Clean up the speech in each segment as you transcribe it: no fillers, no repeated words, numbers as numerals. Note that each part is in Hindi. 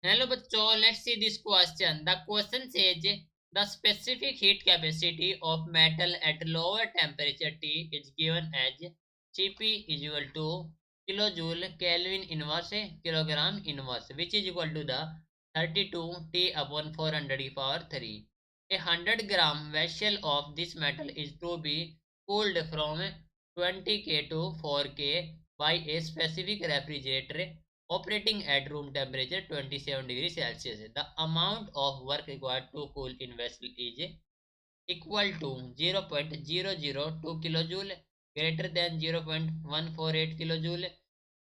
Hello bachcho, let's see this question. The question says the specific heat capacity of metal at lower temperature T is given as Cp is equal to kilojoule Kelvin inverse kilogram inverse, which is equal to the 32 T upon 400 e power 3. A 100-gram vessel of this metal is to be cooled from 20 K to 4 K by a specific refrigerator operating at room temperature 27 degrees Celsius. The amount of work required to cool in vessel is equal to 0.002 kilojoule, greater than 0.148 kilojoule,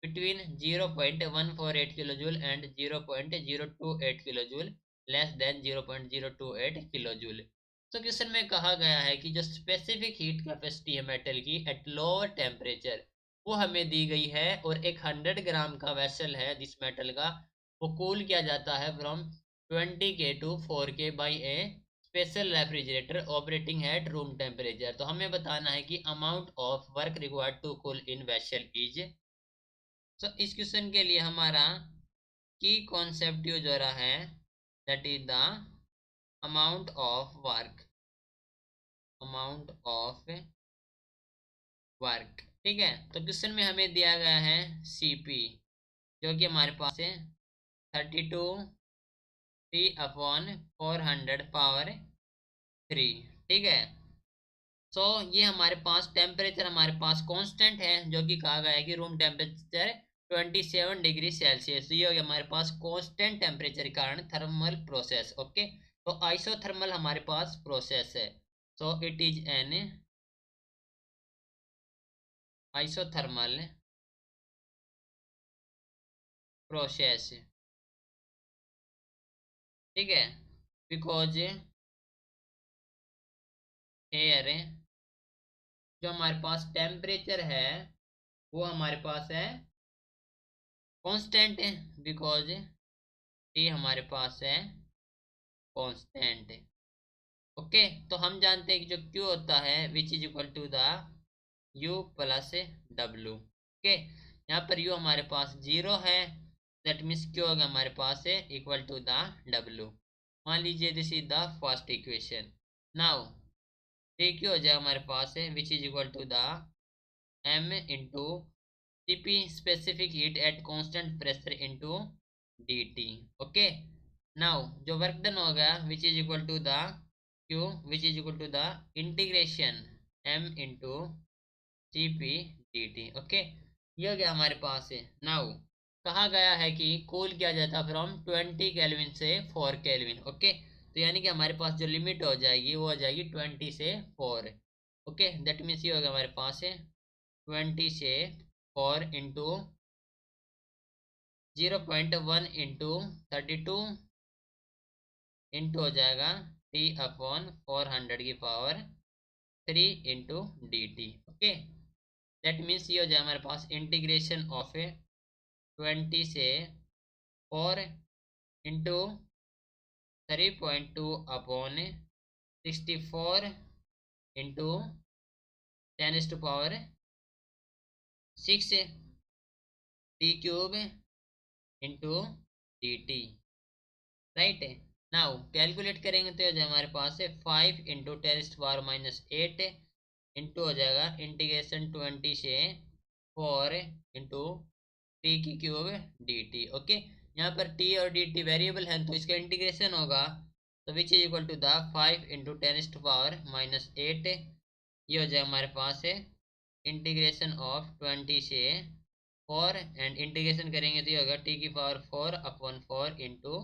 between 0.148 kilojoule and 0.028 kilojoule, less than 0.028 kilojoule. तो क्वेश्चन में कहा गया है कि जो स्पेसिफिक हीट कैपेसिटी है मेटल की एट लोअर टेम्परेचर वो हमें दी गई है, और एक 100 ग्राम का वेसल है जिस मेटल का, वो कूल किया जाता है from 20 K to 4 K by a special refrigerator operating at room temperature. तो हमें बताना है कि amount of work required to cool in vessel is. तो इस क्वेश्चन के लिए हमारा की कॉन्सेप्ट यूज हो रहा है, that is the amount of work, amount of work. ठीक है, तो क्वेश्चन में हमें दिया गया है सीपी, जो कि हमारे पास है 32 टी अपॉन 400 पावर 3। ठीक है, सो ये हमारे पास टेम्परेचर हमारे पास कांस्टेंट है, जो कि कहा गया है कि रूम टेम्परेचर 27 डिग्री सेल्सियस। ये हो गया हमारे पास कांस्टेंट टेम्परेचर के कारण थर्मल प्रोसेस। ओके, तो आइसोथर्मल हमारे पास प्रोसेस है, so it is an isothermal process. ठीक है, बिकॉज एयर जो हमारे पास टेम्परेचर है वो हमारे पास है कांस्टेंट है, बिकॉज ये हमारे पास है कांस्टेंट। ओके, तो हम जानते हैं कि जो Q होता है which is equal to the U plus W। Okay, यहाँ पर U हमारे पास 0 है, दैट मीन्स Q होगा हमारे पास है इक्वल टू द W। मान लीजिए this is the first equation. Now Q हो जाए हमारे पास है which is equal to the M into Cp specific heat at constant pressure into dt। Okay, now जो वर्क डन होगा which is equal to the Q which is equal to the integration M into Cp dt। Okay, ये हो गया हमारे पास है। नाउ कहा गया है कि कूल किया जाता फ्रॉम 20 केल्विन से 4 केल्विन। ओके, तो यानी कि हमारे पास जो लिमिट हो जाएगी वो हो जाएगी 20 से 4। ओके, दैट मीन्स ये होगा हमारे पास है 20 से 4 इंटू 0.1 इंटू 32 इंटू हो जाएगा T अपॉन 400 की power 3 into D T. Okay, that means ये हो जाए हमारे पास इंटीग्रेशन ऑफ 20 से 4 into 3.2 upon 64 into 10 to power 6 T cube into D T. Right, now calculate करेंगे तो हो जाए हमारे पास है 5 इंटू 10⁻⁸ इंटू हो जाएगा इंटीग्रेशन 20 से 4 इंटू टी की क्यूब डी टी। ओके, यहाँ पर टी और डी टी वेरिएबल है तो इसका इंटीग्रेशन होगा, तो which is equal to the 5 into 10⁻⁸। ये हो जाए हमारे पास है इंटीग्रेशन ऑफ 20 से 4 एंड इंटीग्रेशन करेंगे तो ये होगा टी की power 4 upon 4 into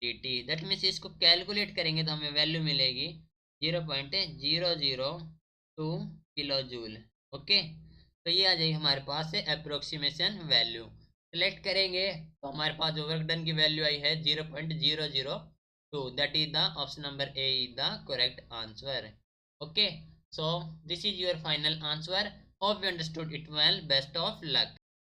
D T. That means इसको कैलकुलेट करेंगे तो हमें वैल्यू मिलेगी 0.002 किलो जूल। ओके, तो ये आ जाएगी हमारे पास है अप्रोक्सीमेशन वैल्यू। सेलेक्ट करेंगे तो हमारे पास जो वर्क डन की वैल्यू आई है 0.002, that is the option number A is the correct answer. Okay, so this is your final answer. Hope you understood it well. Best of luck.